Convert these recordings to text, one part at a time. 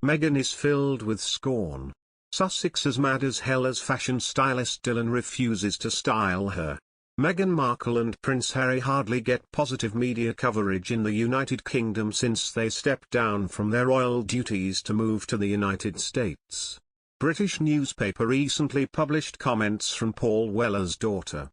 Meghan is filled with scorn. Sussex is mad as hell as fashion stylist Dylan refuses to style her. Meghan Markle and Prince Harry hardly get positive media coverage in the United Kingdom since they stepped down from their royal duties to move to the United States. British newspaper recently published comments from Paul Weller's daughter.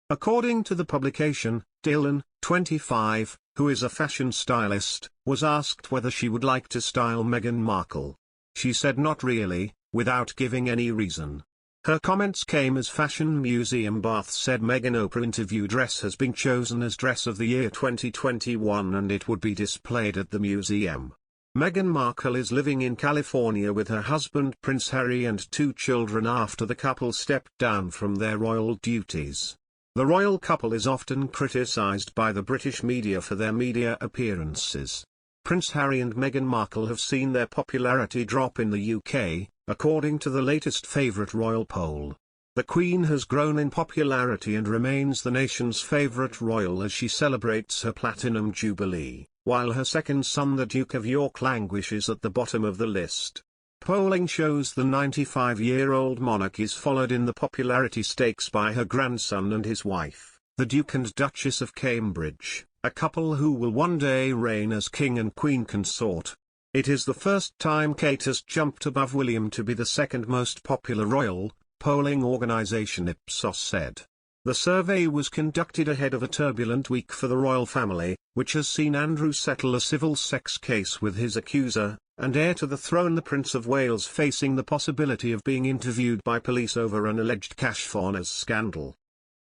According to the publication, Dylan, 25, who is a fashion stylist, was asked whether she would like to style Meghan Markle. She said not really, without giving any reason. Her comments came as Fashion Museum Bath said Meghan Oprah Interview dress has been chosen as Dress of the Year 2021 and it would be displayed at the museum. Meghan Markle is living in California with her husband Prince Harry and 2 children after the couple stepped down from their royal duties. The royal couple is often criticized by the British media for their media appearances. Prince Harry and Meghan Markle have seen their popularity drop in the UK, according to the latest favourite royal poll. The Queen has grown in popularity and remains the nation's favourite royal as she celebrates her Platinum Jubilee, while her second son the Duke of York languishes at the bottom of the list. Polling shows the 95-year-old monarch is followed in the popularity stakes by her grandson and his wife, the Duke and Duchess of Cambridge, a couple who will one day reign as king and queen consort. It is the first time Kate has jumped above William to be the second most popular royal, polling organisation Ipsos said. The survey was conducted ahead of a turbulent week for the royal family, which has seen Andrew settle a civil sex case with his accuser, and heir to the throne the Prince of Wales facing the possibility of being interviewed by police over an alleged cash fawners scandal.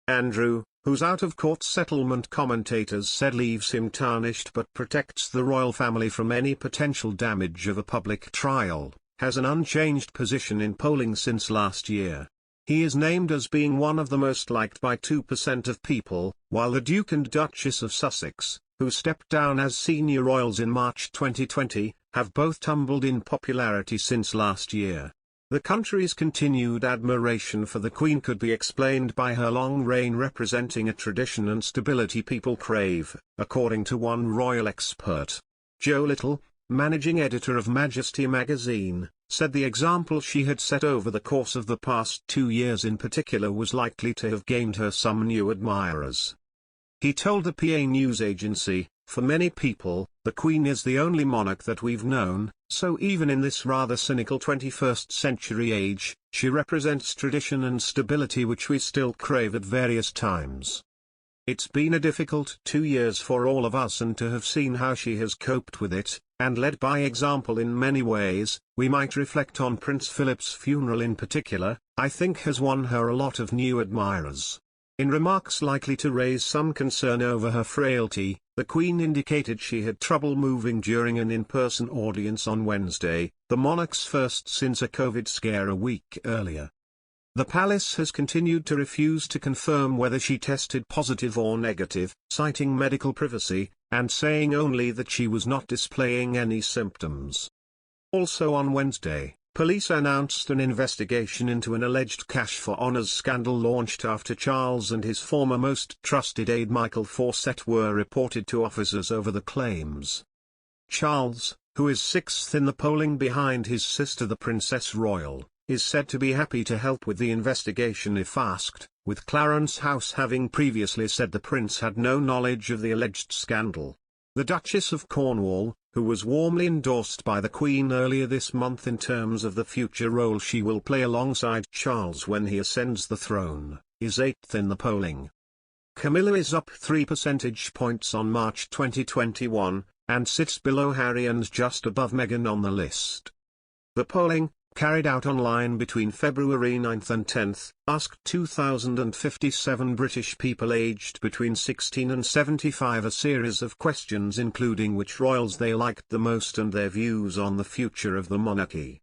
Andrew, whose out-of-court settlement commentators said leaves him tarnished but protects the royal family from any potential damage of a public trial, has an unchanged position in polling since last year. He is named as being one of the most liked by 2% of people, while the Duke and Duchess of Sussex, who stepped down as senior royals in March 2020, have both tumbled in popularity since last year. The country's continued admiration for the Queen could be explained by her long reign representing a tradition and stability people crave, according to one royal expert. Joe Little, managing editor of Majesty magazine, said the example she had set over the course of the past 2 years in particular was likely to have gained her some new admirers. He told the PA news agency, "For many people, the Queen is the only monarch that we've known, so even in this rather cynical 21st century age, she represents tradition and stability which we still crave at various times." It's been a difficult 2 years for all of us, and to have seen how she has coped with it, and led by example in many ways, we might reflect on Prince Philip's funeral in particular, I think has won her a lot of new admirers. In remarks likely to raise some concern over her frailty, the Queen indicated she had trouble moving during an in-person audience on Wednesday, the monarch's first since a COVID scare a week earlier. The palace has continued to refuse to confirm whether she tested positive or negative, citing medical privacy, and saying only that she was not displaying any symptoms. Also on Wednesday, police announced an investigation into an alleged cash for honours scandal launched after Charles and his former most trusted aide Michael Fawcett were reported to officers over the claims. Charles, who is 6th in the polling behind his sister the Princess Royal, is said to be happy to help with the investigation if asked, with Clarence House having previously said the prince had no knowledge of the alleged scandal. The Duchess of Cornwall, who was warmly endorsed by the Queen earlier this month in terms of the future role she will play alongside Charles when he ascends the throne, is 8th in the polling. Camilla is up 3 percentage points on March 2021, and sits below Harry and just above Meghan on the list. The polling, carried out online between February 9 and 10, asked 2,057 British people aged between 16 and 75 a series of questions including which royals they liked the most and their views on the future of the monarchy.